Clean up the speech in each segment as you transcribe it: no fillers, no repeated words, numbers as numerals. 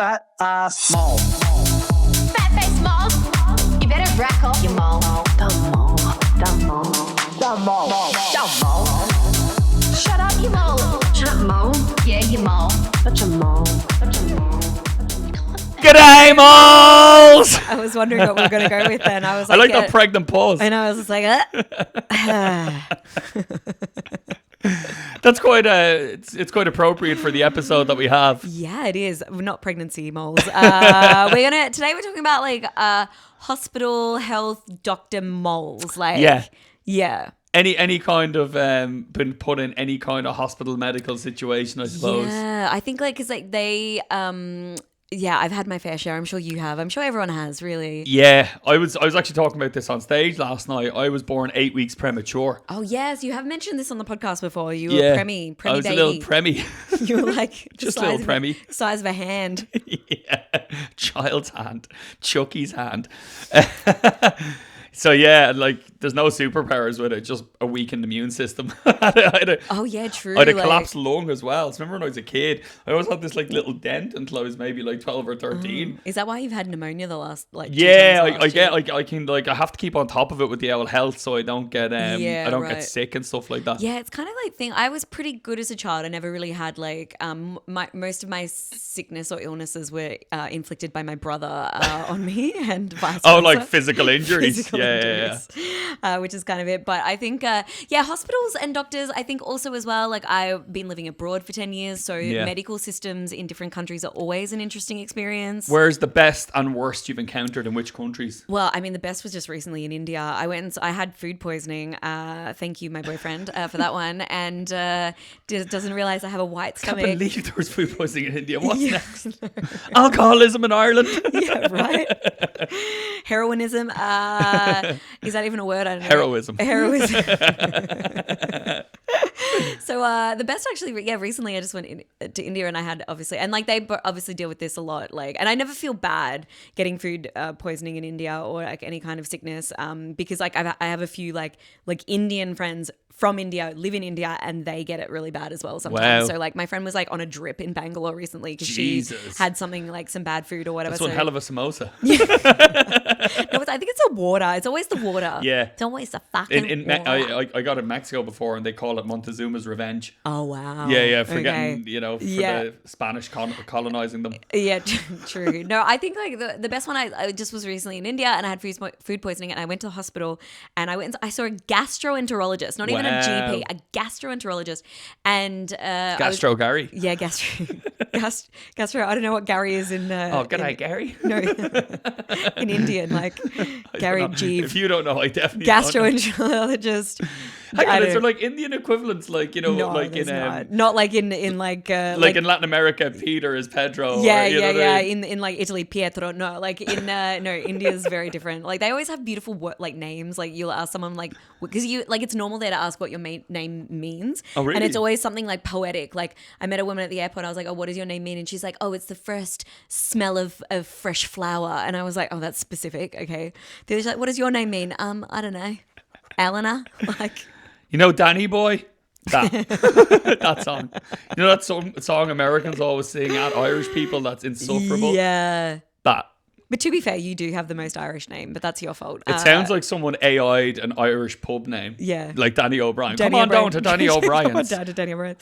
Fat ass mole. Fat face mole. You better rack off your mole. Dumb mole. Dumb mole. Dumb mole. Dumb mole. Shut up, you mole. Shut up, mole. Yeah, you mole. Such a mole. Such a mole. G'day, moles! I was wondering what we were going to go with then. I was like, I like that pregnant pause. I know, I was just like, That's quite it's quite appropriate for the episode that we have. yeah, it is. Not pregnancy moles. Today we're talking about like hospital health doctor moles. Like, yeah. Any kind of been put in any kind of hospital medical situation, I suppose. Yeah, I think like because like they yeah, I've had my fair share. I'm sure you have. I'm sure everyone has, really. Yeah, I was actually talking about this on stage last night. I was born 8 weeks premature. Oh yes, you have mentioned this on the podcast before. You were preemie I was baby. a little preemie. You were like Just a little preemie. Size of a hand. Yeah, child's hand, Chucky's hand. So yeah, like there's no superpowers with it, just a weakened immune system. Oh yeah, true. I had a collapsed lung as well. So remember when I was a kid, I always had this like little dent until I was maybe like 12 or 13. Is that why you've had pneumonia the last like? Yeah, I can like I have to keep on top of it with the old health so I don't get get sick and stuff like that. Yeah, it's kind of like thing. I was pretty good as a child. I never really had like most of my sickness or illnesses were inflicted by my brother on me and vice versa. Oh, like physical injuries. Physical injuries, which is kind of it. But I think hospitals and doctors, I think also as well, like I've been living abroad for 10 years, so medical systems in different countries are always an interesting experience. Where's the best and worst you've encountered in which countries? Well, I mean, the best was just recently in India. I had food poisoning. Thank you, my boyfriend, for that one. And doesn't realize I have a white I stomach. can't believe there was food poisoning in India. What's next? Alcoholism in Ireland. Yeah, right. Heroinism. Is that even a word? I don't know. Heroism. Heroism. So the best actually, recently I just went to India and I had obviously, and like they obviously deal with this a lot, like, and I never feel bad getting food poisoning in India or like any kind of sickness, because like I have a few like Indian friends from India, live in India, and they get it really bad as well sometimes. Wow. So like my friend was like on a drip in Bangalore recently because she had something like some bad food or whatever. That's one hell of a samosa. No, I think it's the water. It's always the water. Yeah. It's always the fucking water. I got in Mexico before and they call it Montezuma's revenge. Oh, wow. Yeah, forgetting, for the Spanish colonizing them. Yeah, true. No, I think like the best one, I just was recently in India and I had food poisoning and I went to the hospital and I saw a gastroenterologist, not even a GP, a gastroenterologist. And Gary. Yeah, gastro. I don't know what Gary is in. G'day, Gary. No, in Indian, like Gary Jeev. If you don't know, I definitely gastroenterologist. Hang on, is there like Indian equivalents, like no, like in not like in like in Latin America, Peter is Pedro. Yeah, or, In like Italy, Pietro. No, like in no, India's very different. Like they always have beautiful like names. Like you'll ask someone like because you like it's normal there to ask what your name means. Oh, really? And it's always something like poetic. Like I met a woman at the airport. I was like, oh, what does your name mean? And she's like, oh, it's the first smell of fresh flower. And I was like, oh, that's specific. Okay. She's like, what does your name mean? I don't know, Elena. Like. Danny Boy? That that song. That song Americans always sing at Irish people that's insufferable? Yeah. That. But to be fair, you do have the most Irish name, but that's your fault. It sounds like someone AI'd an Irish pub name. Yeah. Like Danny O'Brien. Come on down to Danny O'Brien's. Come on down to Danny O'Brien.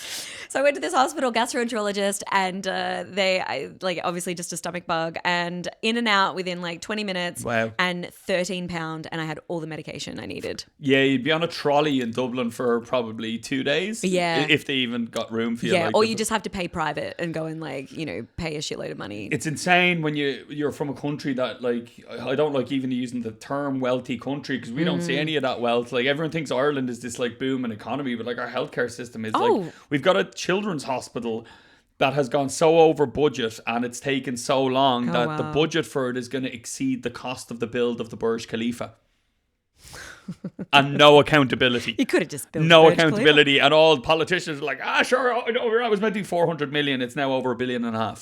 So I went to this hospital, gastroenterologist, and I obviously just a stomach bug, and in and out within like 20 minutes. Wow. And £13, and I had all the medication I needed. Yeah, you'd be on a trolley in Dublin for probably 2 days. Yeah. If they even got room for you. Yeah, or you just have to pay private and go and pay a shitload of money. It's insane when you're from a country that like I don't like even using the term wealthy country because we don't see any of that wealth. Like everyone thinks Ireland is this like booming economy, but like our healthcare system is like we've got a children's hospital that has gone so over budget and it's taken so long that the budget for it is going to exceed the cost of the build of the Burj Khalifa. And no accountability. You could have just built no Burj accountability, Khalifa. And all politicians are like, sure, I was meant to be 400 million. It's now over $1.5 billion.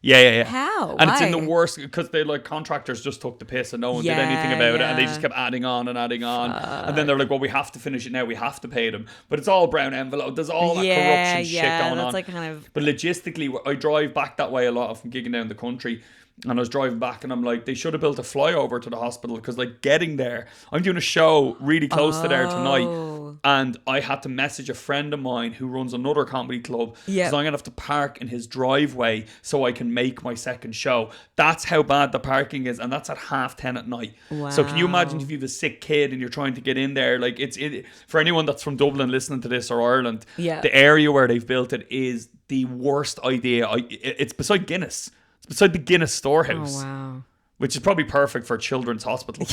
Yeah. How? And it's in the Why? worst because they like contractors just took the piss and no one did anything about it, and they just kept adding on and adding on, and then they're like, well, we have to finish it now, we have to pay them, but it's all brown envelope. There's all that corruption shit going that's on. like kind of. But logistically, I drive back that way a lot from gigging down the country. And I was driving back and I'm like, they should have built a flyover to the hospital because like getting there, I'm doing a show really close to there tonight. And I had to message a friend of mine who runs another comedy club because I'm going to have to park in his driveway so I can make my second show. That's how bad the parking is. And that's at 10:30 at night. Wow. So can you imagine if you have a sick kid and you're trying to get in there? Like for anyone that's from Dublin listening to this or Ireland, the area where they've built it is the worst idea. It's beside Guinness. It's beside the Guinness storehouse. Oh, wow. Which is probably perfect for a children's hospital.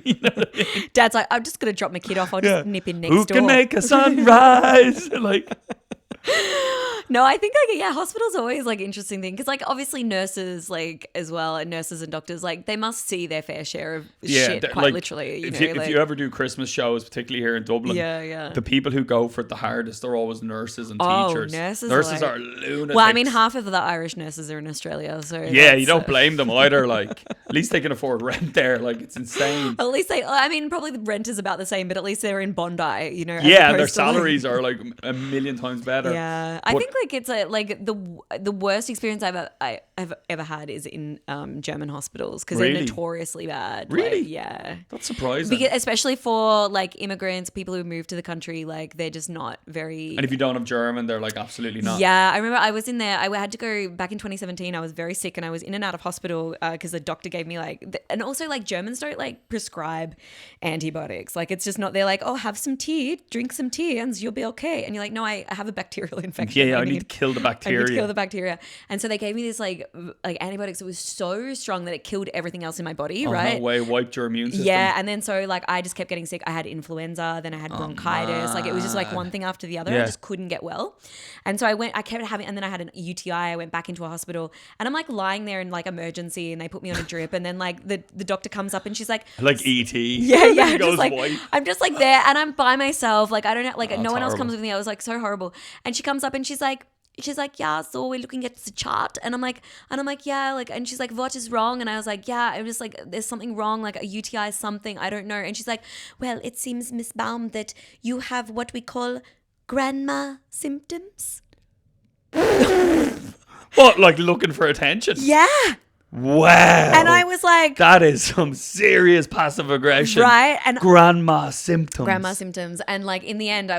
You know what I mean? Dad's like, I'm just going to drop my kid off. I'll just nip in next door. Who can make a sunrise? Like... No, I think like hospitals are always like interesting thing because like obviously nurses like as well and nurses and doctors like they must see their fair share of shit quite like, literally. If you ever do Christmas shows, particularly here in Dublin, the people who go for it the hardest are always nurses and teachers. Nurses are lunatics. Well, I mean, half of the Irish nurses are in Australia, so you don't blame them either. Like at least they can afford rent there. Like it's insane. At least I mean, probably the rent is about the same, but at least they're in Bondi, you know. Yeah, and their salaries are like a million times better. Yeah, I think like it's like the worst experience I've ever had is in German hospitals because they're notoriously bad. Really? Like, yeah, that's surprising. Because, especially for like immigrants, people who move to the country, like they're just not very. And if you don't have German, they're like absolutely not. Yeah, I remember I was in there. I had to go back in 2017. I was very sick and I was in and out of hospital because the doctor gave me and also like Germans don't like prescribe antibiotics. Like it's just not. They're like, oh, have some tea, drink some tea, and you'll be okay. And you're like, no, I have a bacterial infection. Yeah, I need to kill the bacteria. I need to kill the bacteria. And so they gave me this like antibiotics that was so strong that it killed everything else in my body, right? No way, wiped your immune system. Yeah, and then so like I just kept getting sick. I had influenza, then I had bronchitis. Like it was just like one thing after the other. I just couldn't get well. And so I kept having, and then I had an UTI. I went back into a hospital and I'm like lying there in like emergency and they put me on a drip and then like the doctor comes up and she's like E.T. Yeah. I'm just like there and I'm by myself. Like I don't know, like no one else comes with me. I was like so horrible. And she comes up and she's like, yeah, so we're looking at the chart. And I'm like, yeah, like, and she's like, what is wrong? And I was like, yeah, I'm just like, there's something wrong, like a UTI is something, I don't know. And she's like, well, it seems, Miss Baum, that you have what we call grandma symptoms. What, like looking for attention? Yeah. Wow. And I was like, that is some serious passive aggression. Right. And grandma symptoms. And like in the end, I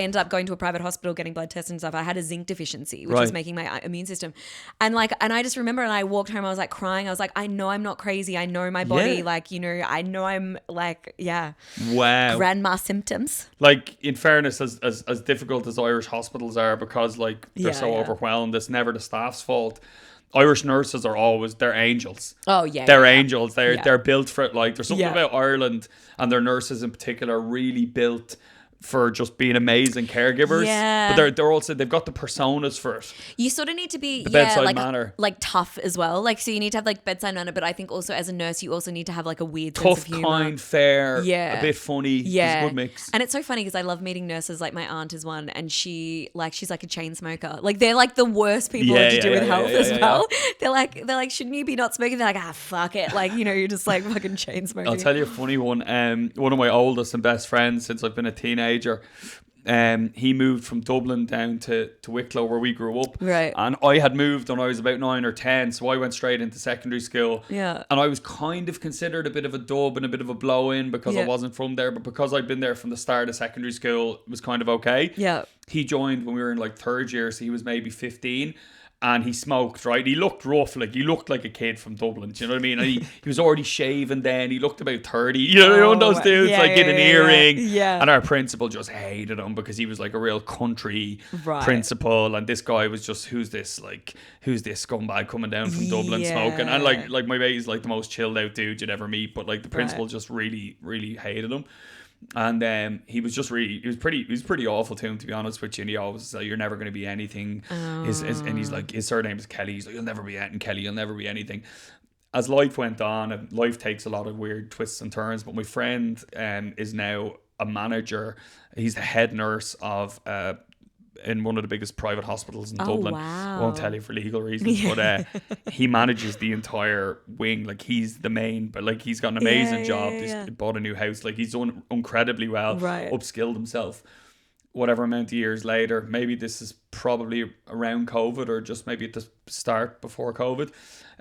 ended up going to a private hospital getting blood tests and stuff. I had a zinc deficiency, which was making my immune system. And I just remember, and I walked home, I was like crying. I was like, I know I'm not crazy. I know my body. Yeah. Like, you know, I know I'm like, yeah. Wow. Grandma symptoms. Like, in fairness, as difficult as Irish hospitals are, because like they're so overwhelmed, it's never the staff's fault. Irish nurses are they're angels. Oh yeah, they're angels. They're built for it. Like there's something about Ireland and their nurses in particular really built for just being amazing caregivers. Yeah. But they're also, they've got the personas for it. You sort of need to be bedside manner. Like tough as well. Like so you need to have like bedside manner, but I think also as a nurse you also need to have like a weird sense of humor. Kind, fair, a bit funny. Yeah. It's a good mix. And it's so funny because I love meeting nurses. Like my aunt is one and she's like a chain smoker. Like they're like the worst people to do with health as well. They're like, shouldn't you be not smoking? They're like, fuck it. Like, you know, you're just like fucking chain smoking. I'll tell you a funny one. One of my oldest and best friends since I've been a teenager, he moved from Dublin down to Wicklow where we grew up. Right. And I had moved when I was about 9 or 10, so I went straight into secondary school. Yeah. And I was kind of considered a bit of a dub and a bit of a blow-in because I wasn't from there, but because I'd been there from the start of secondary school, it was kind of okay. Yeah. He joined when we were in like third year, so he was maybe 15. And he smoked, right? He looked rough, like he looked like a kid from Dublin. Do you know what I mean? And he was already shaven then. He looked about 30. You know, one of those dudes, in an earring. Yeah. And our principal just hated him because he was like a real country principal. And this guy was just, who's this scumbag coming down from Dublin smoking? And like my mate is like the most chilled out dude you'd ever meet. But like the principal just really, really hated him. And he was pretty awful to him, to be honest with you. And he always said, you're never going to be anything. And he's like, his surname is Kelly. He's like, you'll never be anything, Kelly. You'll never be anything. As life went on, and life takes a lot of weird twists and turns. But my friend is now a manager. He's the head nurse of in one of the biggest private hospitals in Dublin. Wow. Won't tell you for legal reasons, but he manages the entire wing. Like he's the main, but like he's got an amazing job. He's bought a new house. Like he's done incredibly well. Right. Upskilled himself. Whatever amount of years later, maybe this is probably around COVID or just maybe at the start before COVID.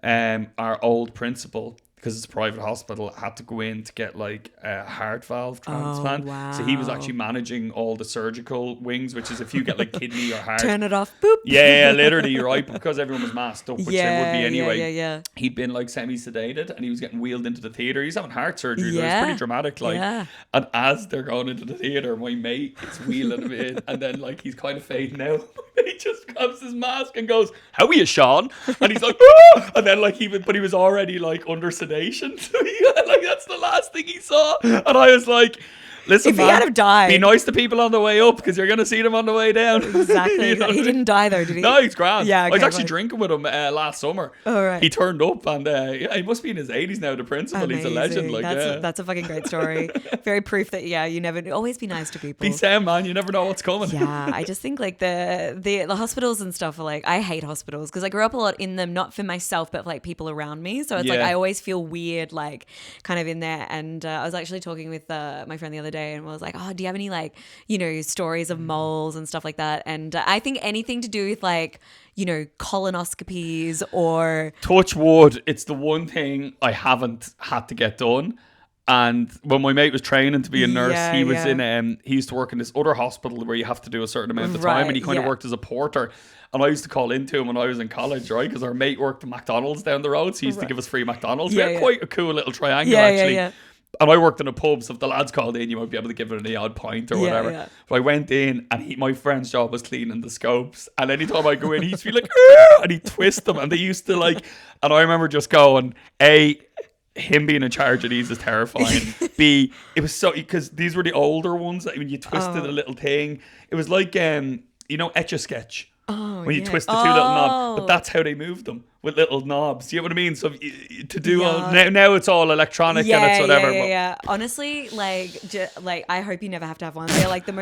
Our old principal, because it's a private hospital, had to go in to get like a heart valve transplant. wow. So he was actually managing all the surgical wings, which is if you get like kidney or heart. Turn it off. Boop. Yeah, literally, you're right. But because everyone was masked up, which they would be anyway. Yeah. He'd been like semi-sedated and he was getting wheeled into the theater. He's having heart surgery. Yeah. Yeah. It's pretty dramatic. Like, Yeah. and as they're going into the theater, my mate is wheeling him in, and then like he's kind of fading out. He just grabs his mask and goes, "How are you, Sean?" And he's like, "Ah!" And then like he was already like under sedation. So like that's the last thing he saw. And I was like, listen, If he man, had have died. be nice to people on the way up because you're going to see them on the way down. Exactly. You know what I He mean? didn't die though, did he? No, he's grand. Yeah, I was okay, actually fine. drinking with him last summer. Oh, right. He turned up and yeah, he must be in his 80s now, the principal. He's a legend. Like, That's a fucking great story. Very proof that you never always be nice to people. be sound, man. You never know what's coming. Yeah, I just think like the hospitals and stuff are like, I hate hospitals because I grew up a lot in them, not for myself but for like people around me. So it's like Yeah. I always feel weird like kind of in there. And I was actually talking with my friend the other day and was like, oh, do you have any like, you know, stories of moles and stuff like that? And I think anything to do with like, you know, colonoscopies or Touch wood, it's the one thing I haven't had to get done. And when my mate was training to be a nurse, Yeah, he was yeah. he used to work in this other hospital where you have to do a certain amount of time, and he kind of yeah. worked as a porter. And I used to call into him when I was in college, right? Because our mate worked at McDonald's down the road, so he used to give us free McDonald's. Yeah, we had yeah. quite a cool little triangle, Yeah, yeah, actually. yeah. And I worked in a pub, so if the lads called in, you might be able to give it an odd pint or Yeah, whatever. yeah. But I went in, and my friend's job was cleaning the scopes. And anytime I go in, he used to be like, "Arr!" And he'd twist them. And they used to like, and I remember just going, him being in charge of these is terrifying. B, it was so, because these were the older ones that when you twisted a little thing, it was like, you know, Etch-a-Sketch. Oh, When you yeah. twist the two little knobs, but Oh. that's how they moved them with little knobs. You know what I mean? So to do Yeah. all now it's all electronic and it's whatever. but- Yeah. Honestly, like, I hope you never have to have one. They're like the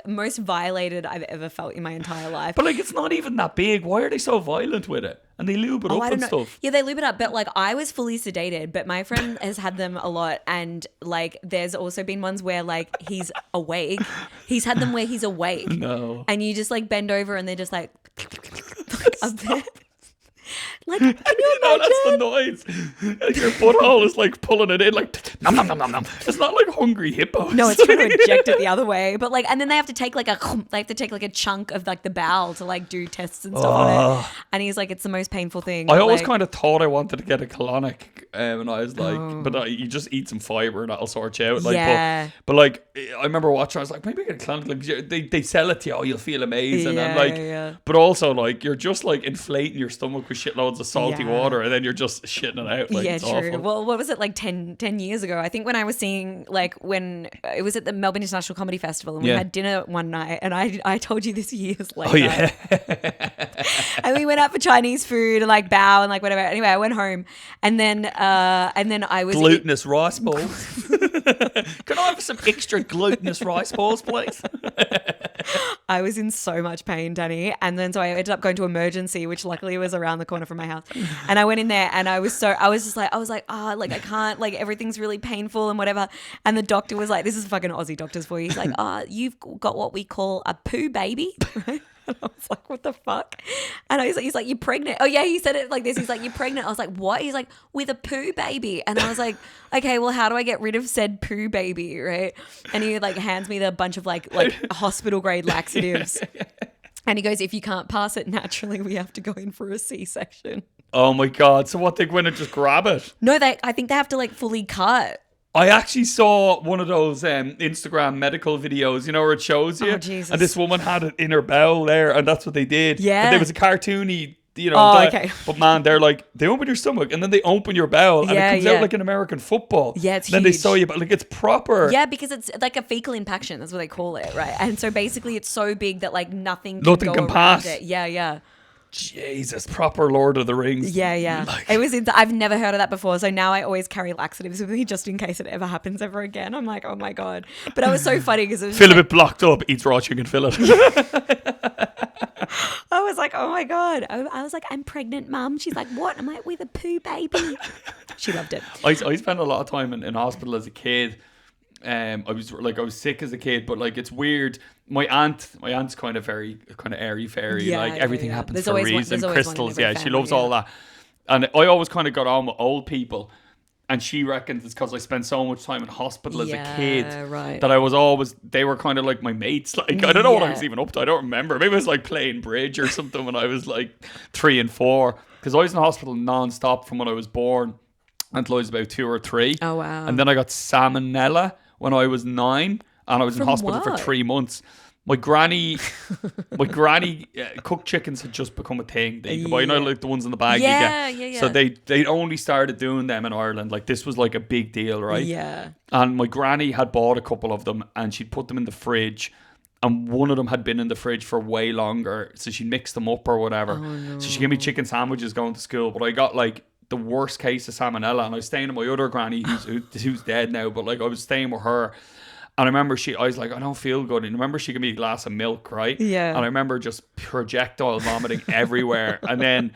most violated I've ever felt in my entire life. But like, it's not even that big. Why are they so violent with it? And they lube it up I and don't know. stuff. Yeah, they lube it up, but like I was fully sedated, but my friend has had them a lot, and like there's also been ones where like he's awake. He's had them where he's awake. No. And you just like bend over and they're just like up there. Like, can you No, imagine? that's the noise. Like your butthole is like pulling it in, like nom nom nom nom nom. It's not like hungry hippos. No, it's trying to eject it the other way. But like, and then they have to take like a chunk of like the bowel to like do tests and stuff on it. And he's like, it's the most painful thing. I always like, kind of thought I wanted to get a colonic, and I was like, but you just eat some fiber and that'll sort you out. Like, Yeah. but like, I remember watching. I was like, maybe I get a colonic. Like, they sell it to you. Oh, you'll feel amazing. And like, Yeah. but also like, you're just like inflating your stomach with shitloads of salty Yeah. water, and then you're just shitting it out. Like, yeah, it's true. awful. Well, what was it like 10 years ago? I think when I was seeing like when it was at the Melbourne International Comedy Festival and we Yeah. had dinner one night, and I told you this years later. Oh yeah. And we went out for Chinese food and like bao and like whatever. Anyway, I went home and then I was Glutinous rice balls. Can I have some extra glutinous rice balls, please? I was in so much pain, Danny. And then so I ended up going to emergency, which luckily was around the corner from my house. And I went in there and I was like, like I can't, like everything's really painful and whatever. And the doctor was like, this is fucking Aussie doctors for you. He's like, you've got what we call a poo baby, right? And I was like, what the fuck? And he's like, you're pregnant. Oh yeah, he said it like this. He's like, you're pregnant. I was like, what? He's like, with a poo baby. And I was like, okay, well, how do I get rid of said poo baby, right? And he like hands me the bunch of like hospital grade laxatives. And he goes, if you can't pass it naturally, we have to go in for a C-section. Oh my god! So what, they go in and just grab it? No, I think they have to like fully cut. I actually saw one of those Instagram medical videos, you know, where it shows you. Oh, Jesus. And this woman had it in her bowel there, and that's what they did. Yeah. And there was a cartoony, you know. Oh, okay. But man, they're like, they open your stomach and then they open your bowel, and Yeah, it comes yeah. out like an American football. Yeah, it's Then they huge. sew you, but like it's proper. Yeah, because it's like a fecal impaction. That's what they call it, right? And so basically it's so big that like nothing Nothing go can around pass. it. Yeah, yeah. Jesus, proper Lord of the Rings. Yeah. Like, It was. I've never heard of that before, so now I always carry laxatives with me just in case it ever happens ever again. I'm like, oh my god. But it was so funny because it was feel a like, bit blocked up, eats raw chicken fillet. I was like, oh my god. I was like, I'm pregnant, mum. She's like, what? I'm like, with a poo baby. She loved it. I spent a lot of time in hospital as a kid. I was sick as a kid, but like it's weird. My aunt's kind of airy fairy. Yeah, like everything happens There's for a always one- reason. there's always one in Crystals, every yeah, she family, loves all that. And I always kind of got on with old people, and she reckons it's because I spent so much time in hospital as a kid right. that they were kind of like my mates. Like I don't know what I Yeah. was even up to. I don't remember. Maybe it was like playing bridge or something when I was like 3 and 4, because I was in hospital non-stop from when I was born until I was about 2 or 3. Oh, wow. And then I got salmonella when I was 9, and I was in From hospital for what? 3 months. My granny cooked chickens had just become a thing. They could buy, you know, like the ones in the bag Yeah, you get. yeah. So they only started doing them in Ireland. Like this was like a big deal, right? Yeah. And my granny had bought a couple of them, and she'd put them in the fridge. And one of them had been in the fridge for way longer, so she mixed them up or whatever. So she gave me chicken sandwiches going to school, but I got like the worst case of salmonella, and I was staying with my other granny who's dead now, but like I was staying with her. And I remember I was like, I don't feel good. And I remember she gave me a glass of milk, right? Yeah. And I remember just projectile vomiting everywhere. And then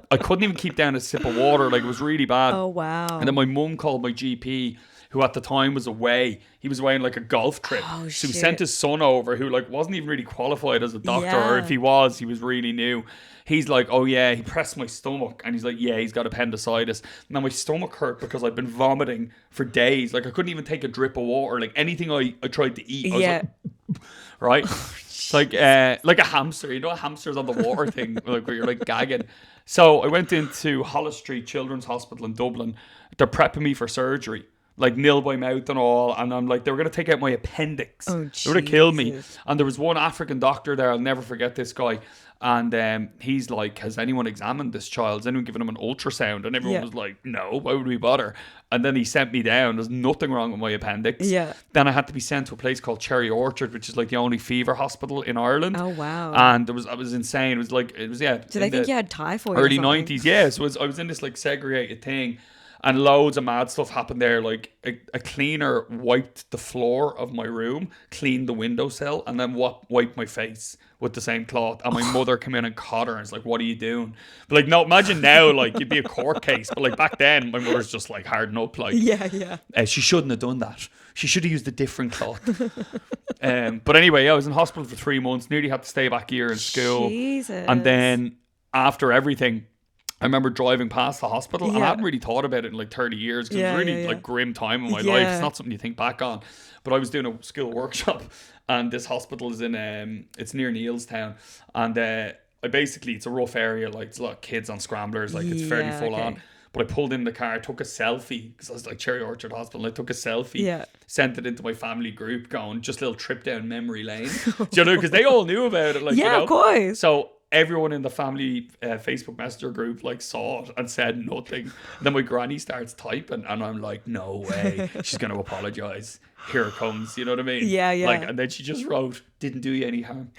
I couldn't even keep down a sip of water. Like it was really bad. Oh wow. And then my mum called my GP, who at the time was away. He was away on like a golf trip. Oh, so he shit. sent his son over, who like wasn't even really qualified as a doctor, Yeah. or if he was really new. He's like, oh yeah, he pressed my stomach, and he's like, yeah, he's got appendicitis. Now my stomach hurt because I'd been vomiting for days. Like I couldn't even take a drip of water. Like anything I tried to eat, I was Yeah. like, right? It's like a hamster. You know, a hamster's on the water thing, like where you're like gagging. So I went into Hollis Street Children's Hospital in Dublin. They're prepping me for surgery, like nil by mouth and all. And I'm like, they were going to take out my appendix. Oh, they were going to kill me. Jesus. And there was one African doctor there. I'll never forget this guy. And he's like, has anyone examined this child? Has anyone given him an ultrasound? And everyone Yeah. was like, no, why would we bother? And then he sent me down. There's nothing wrong with my appendix. Yeah. Then I had to be sent to a place called Cherry Orchard, which is like the only fever hospital in Ireland. Oh wow. And I was insane. It was Do they in think the you had typhoid? or early something? 90s? Yeah, so I was in this like segregated thing, and loads of mad stuff happened there. Like a cleaner wiped the floor of my room, cleaned the windowsill, and then wiped my face with the same cloth. And my mother came in and caught her and was like, what are you doing? But like, no, imagine now, like you'd be a court case. But like back then, my mother's just like harden up. Like, Yeah. she shouldn't have done that. She should have used a different cloth. But anyway, I was in hospital for 3 months, nearly had to stay back a year in school. Jesus. And then after everything, I remember driving past the hospital, and I Yeah. hadn't really thought about it in like 30 years, because it was really like grim time in my life. It's not something you think back on. But I was doing a school workshop, and this hospital is in it's near Neilstown, and it's a rough area. Like it's a lot of kids on scramblers, like it's fairly full on. But I pulled in the car, took a selfie, because I was like Cherry Orchard Hospital. I took a selfie, sent it into my family group, going just a little trip down memory lane. Do you know? Because they all knew about it. Like, Yeah, you know? of course. So everyone in the family Facebook Messenger group like saw it and said nothing. Then my granny starts typing, and I'm like, no way, she's going to apologise. Here it comes. You know what I mean? Yeah. Like, and then she just wrote, didn't do you any harm.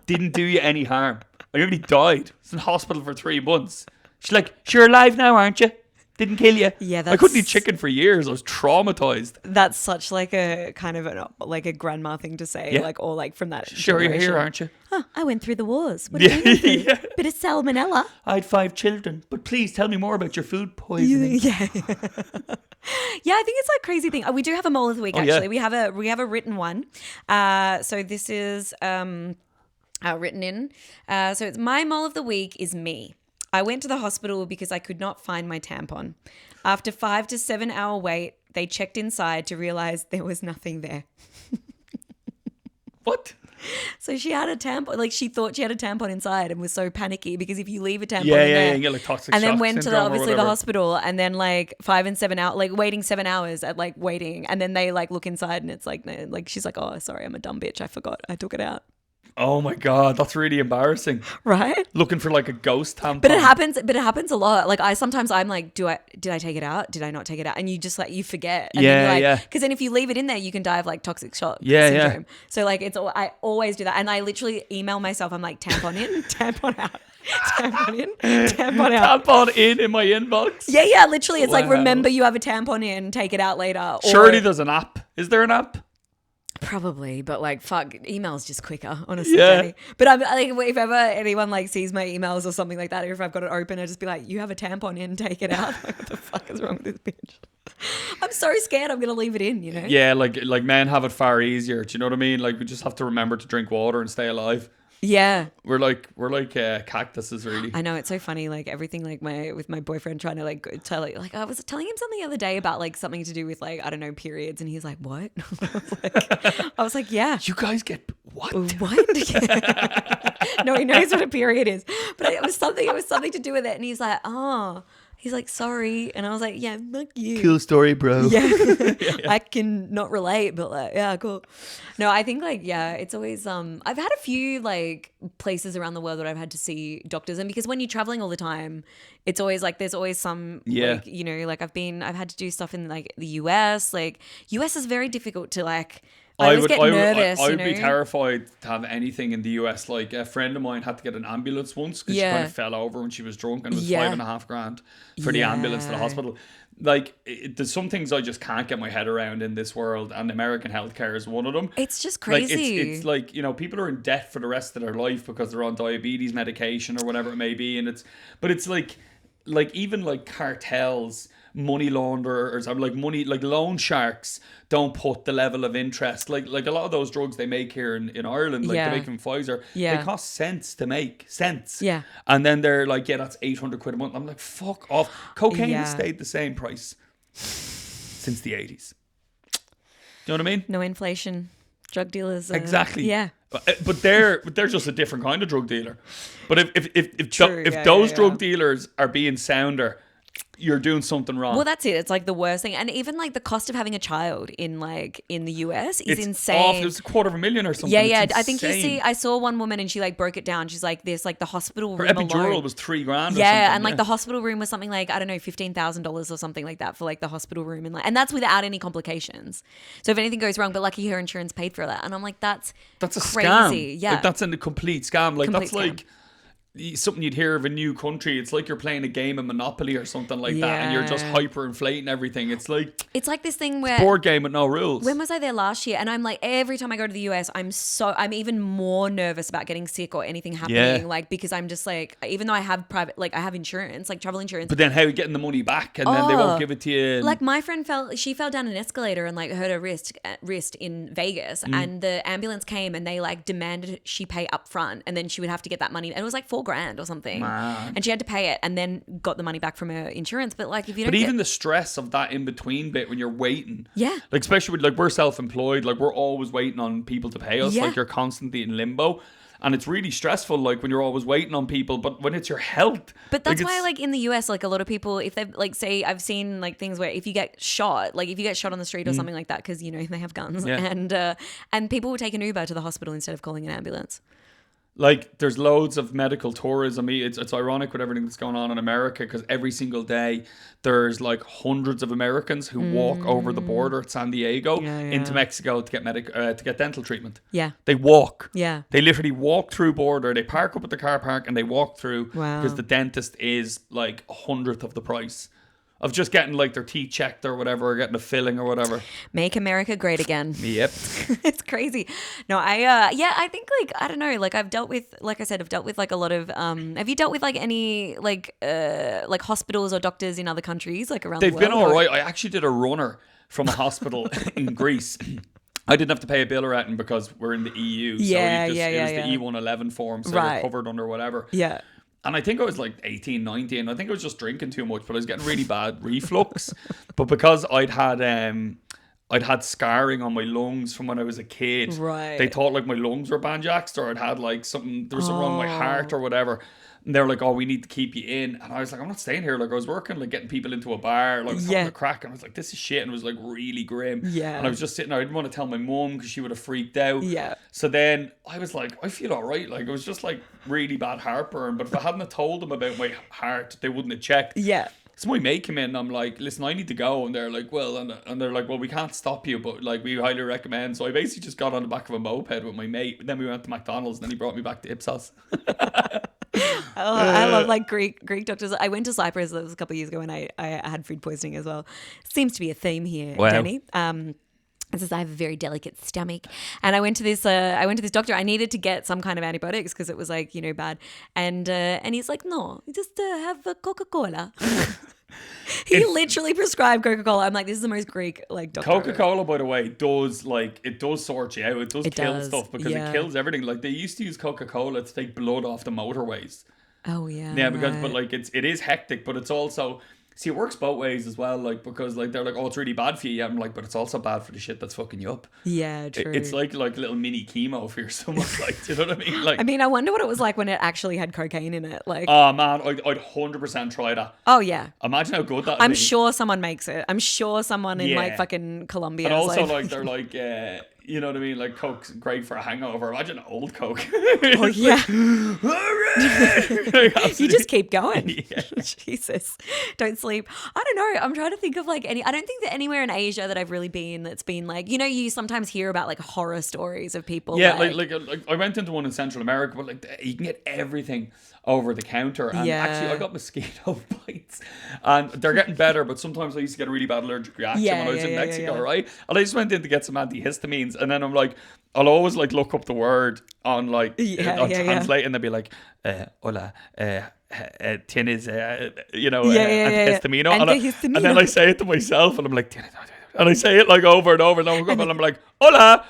Didn't do you any harm. I nearly died. I was in hospital for 3 months. She's like, you're alive now, aren't you? Didn't kill you. Yeah, I couldn't eat that's- chicken for years. I was traumatized. That's such like a kind of like a grandma thing to say, Yeah. like, or like from that. Sure, you're here, generation. aren't you? Huh, I went through the wars. What Yeah, did you go through? yeah. Bit of salmonella. I had 5 children, but please tell me more about your food poisoning. Yeah. Yeah, I think it's like crazy thing. We do have a mole of the week. Oh, yeah. Actually, we have a written one. So this is written in. So it's my mole of the week is me. I went to the hospital because I could not find my tampon. After 5 to 7 hour wait, they checked inside to realize there was nothing there. What? So she had a tampon, like she thought she had a tampon inside and was so panicky because if you leave a tampon Yeah, in there, you get like toxic and then shock went to syndrome or obviously the whatever. hospital and then like 5 and 7 hours, like waiting 7 hours at like waiting, and then they like look inside and it's like, no, like she's like, oh, sorry, I'm a dumb bitch, I forgot, I took it out. Oh my God, that's really embarrassing. Right? Looking for like a ghost tampon. But it happens a lot. Like I'm like, did I take it out? Did I not take it out? And you just like, you forget. And Yeah, then you're yeah. like, because then if you leave it in there, you can die of like toxic shock Yeah, yeah. syndrome. So like I always do that. And I literally email myself, I'm like, tampon in, tampon out. Tampon in, tampon out. Tampon in my inbox. Yeah, literally. It's like, Wow. remember you have a tampon in, take it out later. Or, Surely there's an app. Is there an app? Probably, but like, fuck, email's just quicker, honestly. Yeah. Jenny. But I'm like, if ever anyone like sees my emails or something like that, or if I've got it open, I'd just be like, you have a tampon in, take it out. Like, what the fuck is wrong with this bitch? I'm so scared I'm gonna leave it in, you know? Yeah, like men have it far easier. Do you know what I mean? Like we just have to remember to drink water and stay alive. Yeah. We're like cactuses, really. I know, it's so funny, like everything, like with my boyfriend trying to like tell it, like I was telling him something the other day about like something to do with like, I don't know, periods, and he's like, what? I was like, yeah. You guys get what? No, he knows what a period is, but it was something to do with it, and he's like, oh. He's like, sorry. And I was like, yeah, fuck you. Cool story, bro. Yeah. I can not relate, but like, yeah, cool. No, I think like, yeah, it's always, I've had a few like places around the world that I've had to see doctors. And because when you're traveling all the time, it's always like, there's always some, like, you know, like I've had to do stuff in like the US. Like US is very difficult to like, I would get nervous. I would be terrified to have anything in the US. Like a friend of mine had to get an ambulance once because she kind of fell over when she was drunk, and it was $5,500 for the ambulance to the hospital. Like there's some things I just can't get my head around in this world, and American healthcare is one of them. It's just crazy. Like it's like, you know, people are in debt for the rest of their life because they're on diabetes medication or whatever it may be, and it's like even like cartels, money launderers, or like loan sharks don't put the level of interest like a lot of those drugs they make here in Ireland, like they make them Pfizer, they cost cents to make, and then they're like, yeah, that's 800 quid a month. I'm like, fuck off. Cocaine has stayed the same price since the 80s. Do you know what I mean? No inflation. Drug dealers exactly. Yeah, but they're just a different kind of drug dealer. But if those drug dealers are being sounder, you're doing something wrong. Well, that's it. It's like the worst thing. And even like the cost of having a child in the US is insane. Awful. It was $250,000 or something. Yeah. I think I saw one woman and she like broke it down. She's like, this, like the hospital room epidural alone was $3,000 or something. Yeah, and like the hospital room was something like, I don't know, $15,000 or something like that for like the hospital room, and that's without any complications. So if anything goes wrong, but lucky her insurance paid for that. And I'm like, that's a crazy. Scam. Yeah, like, that's a complete scam. Like Complete that's scam. like something you'd hear of a new country. It's like you're playing a game of Monopoly or something like that, and you're just hyperinflating everything. It's like this thing where board game with no rules. When was I there last year? And I'm like, every time I go to the US, I'm even more nervous about getting sick or anything happening. Like, because I'm just like, even though I have I have insurance, like travel insurance. But then how are you getting the money back? And then they won't give it to you. Like my friend fell down an escalator and like hurt her wrist in Vegas, and the ambulance came and they like demanded she pay up front, and then she would have to get that money. And it was like $4,000 or something. Man. And she had to pay it and then got the money back from her insurance. But like, if you don't even the stress of that in between bit when you're waiting. Yeah. Like, especially with, like, we're self-employed, like we're always waiting on people to pay us. Like, you're constantly in limbo. And it's really stressful, like, when you're always waiting on people, but when it's your health. But that's why, like, in the US, like, a lot of people, if they've, like, say, I've seen, like, things where if you get shot on the street or something like that, because, you know, they have guns, and people will take an Uber to the hospital instead of calling an ambulance. Like, there's loads of medical tourism. It's ironic with everything that's going on in America, because every single day there's like hundreds of Americans who walk over the border at San Diego into Mexico to get dental treatment. Yeah, they walk. Yeah, they literally walk through border. They park up at the car park and they walk through because the dentist is like 100th of the price of just getting like their teeth checked or whatever, or getting a filling or whatever. Make America great again. Yep. It's crazy. No, I think like, I don't know, like I've dealt with like a lot of, have you dealt with like any like hospitals or doctors in other countries, like around the world? They've been all right. I actually did a runner from a hospital in Greece. I didn't have to pay a bill or anything because we're in the EU. It was the E111 form, so you're covered under whatever. Yeah. And I think I was like 18, 19. I think I was just drinking too much, but I was getting really bad reflux. But because I'd had scarring on my lungs from when I was a kid. Right. They thought like my lungs were banjaxed, or I'd had like something wrong with my heart or whatever. And they were like, oh, we need to keep you in. And I was like, I'm not staying here. Like, I was working, like, getting people into a bar, like, having a crack. And I was like, this is shit. And it was, like, really grim. Yeah. And I was just sitting there. I didn't want to tell my mum because she would have freaked out. Yeah. So then I was like, I feel all right. Like, it was just, like, really bad heartburn. But if I hadn't have told them about my heart, they wouldn't have checked. Yeah. So my mate came in and I'm like, listen, I need to go. And they're like, well, and they're like, well, we can't stop you, but like, we highly recommend. So I basically just got on the back of a moped with my mate. Then we went to McDonald's and then he brought me back to Ipsos. I love like Greek doctors. I went to Cyprus. That was a couple of years ago, and I had food poisoning as well. Seems to be a theme here, Wow. Danny. It says I have a very delicate stomach, and I went to this doctor. I needed to get some kind of antibiotics because it was like bad, and he's like, no, you just have a Coca-Cola. He literally prescribed Coca-Cola. I'm like, this is the most Greek like doctor. Coca-Cola, by the way, does sort you out. It does kill does, stuff because it kills everything. Like they used to use Coca-Cola to take blood off the motorways. Oh yeah. Yeah, because right. but like it is hectic, but it's also. See, it works both ways as well, like, because, like, they're like, oh, it's really bad for you. Yeah, I'm like, but it's also bad for the shit that's fucking you up. Yeah, true. It's like little mini chemo for your stomach, like, do you know what I mean? Like, I mean, I wonder what it was like when it actually had cocaine in it. Like, oh, man, I'd 100% try that. oh, yeah. Imagine how good that'd I'm be. sure someone makes it. I'm sure someone in, like, Yeah. fucking Colombia. And is also, like, they're like, you know what I mean? Like, Coke's great for a hangover. Imagine old Coke. oh, yeah. Like, You just keep going. Yeah. Jesus. Don't sleep. I don't know. I'm trying to think of like I don't think that anywhere in Asia that I've really been that's been like, you sometimes hear about like horror stories of people. Yeah, like I went into one in Central America, but like you can get everything over the counter. And Yeah. actually, I got mosquito bites, and they're getting better. But sometimes I used to get a really bad allergic reaction when I was in Mexico, right? And I just went in to get some antihistamines, and then I'm like, I'll always like look up the word on like translate, and they'll be like, "Hola." Tienes, antihistamino. Antihistamino. And then I say it to myself, and I'm like, and I say it like over and over and over, and I'm like, hola.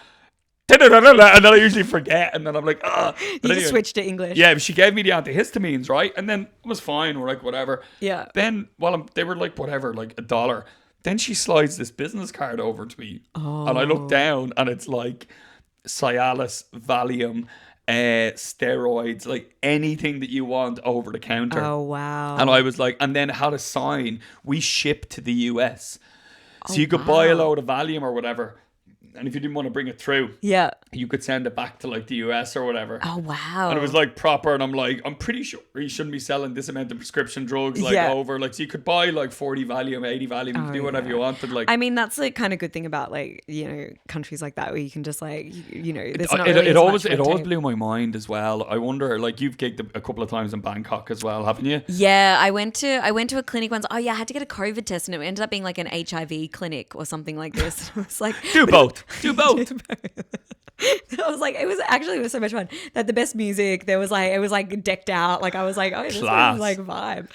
And then I usually forget, and then I'm like, ah. You just switched to English. Yeah, she gave me the antihistamines, right? And then it was fine, or like whatever. Yeah. Then, they were like whatever, like $1. Then she slides this business card over to me, and I look down, and it's like Cialis, Valium, steroids, like anything that you want over the counter. Oh, wow. And I was like, and then had a sign, we ship to the US. So you could buy a load of Valium or whatever. And if you didn't want to bring it through, yeah, you could send it back to like the US or whatever. Oh, wow. And it was like proper. And I'm like, I'm pretty sure you shouldn't be selling this amount of prescription drugs over. Like, so you could buy like 40 Valium, 80 Valium. You could do whatever you wanted. Like, I mean, that's the kind of good thing about like, countries like that where you can just like, there's not it always red tape. blew my mind as well. I wonder, like, you've gigged a couple of times in Bangkok as well, haven't you? Yeah, I went to a clinic once. Oh yeah, I had to get a COVID test, and it ended up being like an HIV clinic or something like this. It was like Do both. I was like, it was so much fun. They had the best music. It was like decked out. Like I was like, oh, this is like vibe.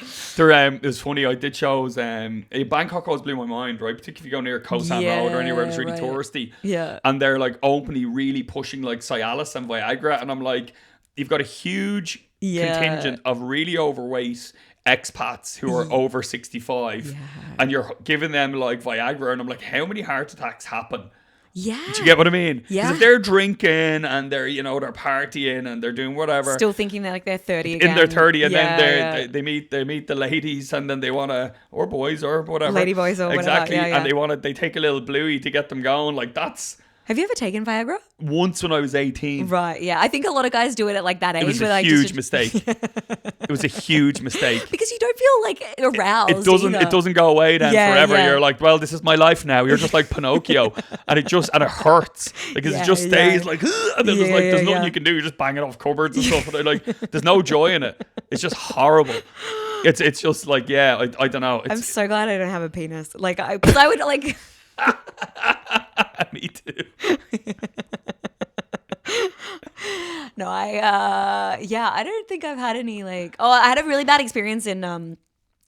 It was funny. I did shows. Bangkok always blew my mind, right? Particularly if you go near Koh San Road or anywhere that's really touristy. Yeah, and they're like openly really pushing like Cialis and Viagra, and I'm like, you've got a huge contingent of really overweight expats who are over 65, and you're giving them like Viagra, and I'm like, how many heart attacks happen? Yeah. Do you get what I mean? Yeah. Because if they're drinking and they're, they're partying and they're doing whatever. Still thinking that like they're 30 again. In their 30, and then they meet the ladies, and then they want to, or boys or whatever. Lady boys or whatever. Exactly. Yeah, yeah. And they take a little bluey to get them going. Like that's. Have you ever taken Viagra? Once when I was 18. Right, yeah. I think a lot of guys do it at like that age. It was a huge mistake. It was a huge mistake. Because you don't feel like aroused. It doesn't go away then forever. Yeah. You're like, well, this is my life now. You're just like Pinocchio. and it hurts. Like it just stays like, and then there's nothing you can do. You're just banging off cupboards and stuff. And like, there's no joy in it. It's just horrible. It's just like, I don't know. I'm so glad I don't have a penis. Like, because I would like... Me too. No, I don't think I've had any like. Oh, I had a really bad experience in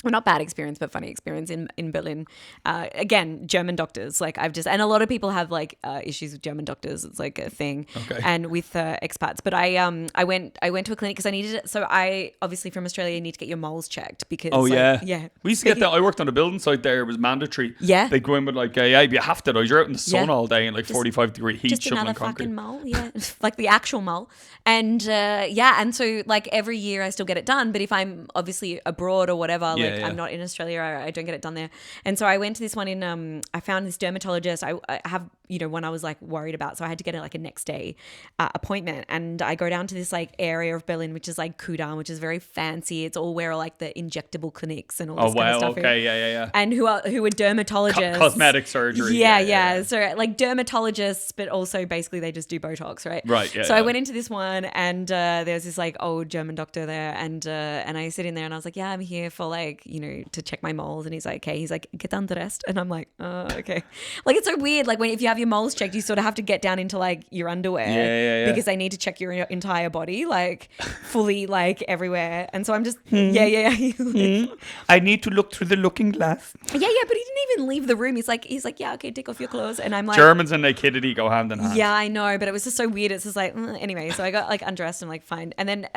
well, not bad experience, but funny experience in Berlin. Again, German doctors. Like and a lot of people have like issues with German doctors. It's like a thing. Okay. And with expats. But I went to a clinic because I needed it. So I obviously from Australia need to get your moles checked because. Oh yeah. Yeah. We used to get that. I worked on a building site there. It was mandatory. Yeah. They go in with like, you have to. You're out in the sun all day in like 45-degree heat. Just another concrete. fucking mole. Yeah. Like the actual mole. And and so like every year I still get it done. But if I'm obviously abroad or whatever, like I'm not in Australia. I don't get it done there. And so I went to this one in, I found this dermatologist. I have, one I was like worried about. So I had to get like a next day appointment. And I go down to this like area of Berlin, which is like Kudamm, which is very fancy. It's all where like the injectable clinics and all this kind of stuff. Okay. Yeah. And who are dermatologists. Cosmetic surgery. Yeah. So like dermatologists, but also basically they just do Botox, right? Right. Yeah. So I went into this one and there's this like old German doctor there and I sit in there and I was like, yeah, I'm here for like, to check my moles. And he's like, okay. He's like, get undressed. And I'm like, oh, okay. Like it's so weird. Like if you have your moles checked, you sort of have to get down into like your underwear because they need to check your entire body, like fully like everywhere. And so I'm just, I need to look through the looking glass. Yeah, but he didn't even leave the room. He's like, yeah, okay, take off your clothes. And I'm like, Germans and nakedity go hand in hand. Yeah, I know, but it was just so weird. It's just like, anyway, so I got like undressed and like fine. And then,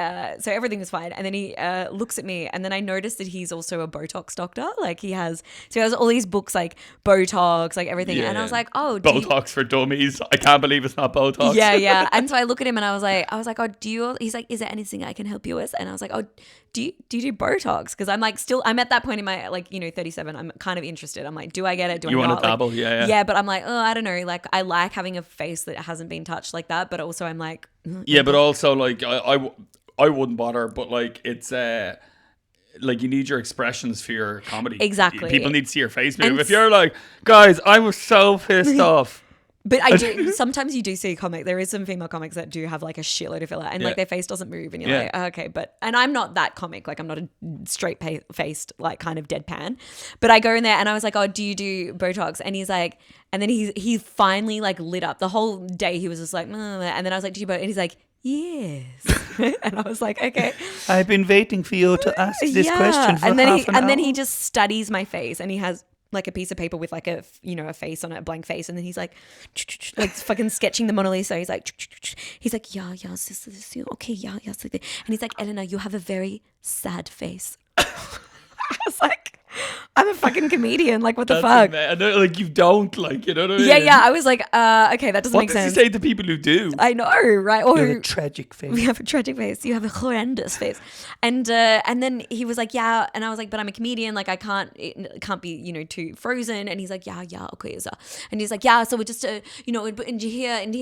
so everything was fine. And then he looks at me and then I noticed that he's also a Botox doctor. Like he has all these books like Botox, like everything. Yeah. And I was like, oh, Botox for dummies. I can't believe it's not Botox. Yeah. And so I look at him and I was like, oh, he's like, is there anything I can help you with? And I was like, oh, do you do Botox? Because I'm like I'm at that point in my like 37. I'm kind of interested. I'm like, do I get it? Do I not? You want to dabble? Like, yeah. But I'm like, oh, I don't know. Like I like having a face that hasn't been touched like that. But also I'm like, yeah. But also like I wouldn't bother. But like it's like you need your expressions for your comedy. Exactly. People need to see your face move. If you're like, guys, I was so pissed off. But I do. Sometimes you do see a comic. There is some female comics that do have like a shitload of filler, and like their face doesn't move, and you're like, oh, okay. And I'm not that comic. Like I'm not a straight faced like kind of deadpan. But I go in there and I was like, oh, do you do Botox? And he's like, and then he finally like lit up. The whole day he was just like, and then I was like, do you Botox? And he's like, yes. And I was like, okay. I've been waiting for you to ask this question for and then half an hour. then he just studies my face, and he has like a piece of paper with like a a face on it, a blank face, and then he's like fucking sketching the Mona Lisa. He's like yeah this, okay yeah and he's like, Elena, you have a very sad face. I was like, I'm a fucking comedian. Like, what the fuck? I know, like, you don't, like, you know what I mean? Yeah. I was like, okay, that doesn't make sense. What does he say to people who do? I know, right? Or you have a tragic face. We have a tragic face. You have a horrendous face. And then he was like, yeah. And I was like, but I'm a comedian. Like, it can't be, too frozen. And he's like, yeah, okay. So. And he's like, yeah, so we're just, and here. And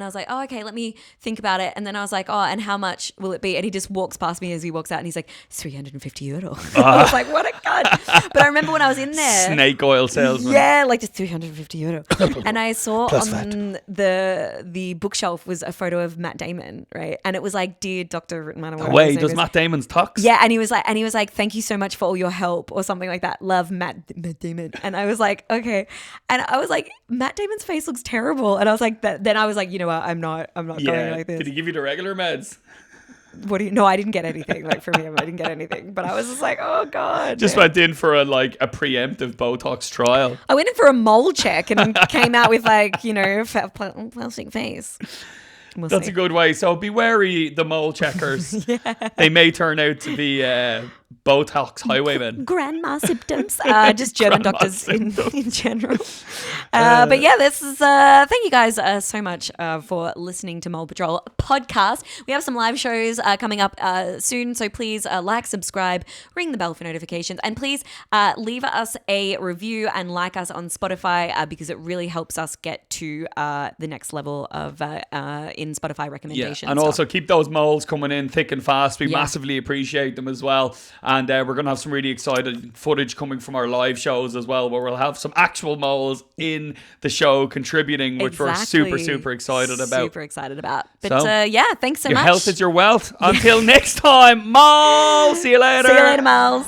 I was like, oh, okay, let me think about it. And then I was like, oh, and how much will it be? And he just walks past me as he walks out and he's like, 350 euro. I was like, what a cunt. But I remember when I was in there. Snake oil salesman. Yeah, like just 350 euro. And I saw on the bookshelf was a photo of Matt Damon, right? And it was like, dear Dr. Ritman. Wait, does Matt Damon's tux? Yeah, and he was like, thank you so much for all your help or something like that. Love Matt Damon. And I was like, okay. And I was like, Matt Damon's face looks terrible. And I was like, then I was like, you know what? I'm not going like this. Did he give you the regular meds? No, I didn't get anything. Like from him, I didn't get anything. But I was just like, oh god. Just went in for a preemptive Botox trial. I went in for a mole check and came out with plastic face. That's a good way. So be wary, the mole checkers. They may turn out to be Botox highwaymen. Grandma symptoms. Just German doctors in general. But yeah, this is thank you guys so much for listening to Mole Patrol podcast. We have some live shows coming up soon, so please like, subscribe, ring the bell for notifications, and please leave us a review and like us on Spotify because it really helps us get to the next level of in Spotify recommendations. Yeah, and also keep those moles coming in thick and fast. We massively appreciate them as well. And we're going to have some really exciting footage coming from our live shows as well, where we'll have some actual moles in the show contributing, which we're super, super excited about. Super excited about. But yeah, thanks so much. Your health is your wealth. Until next time, moles. See you later. See you later, moles.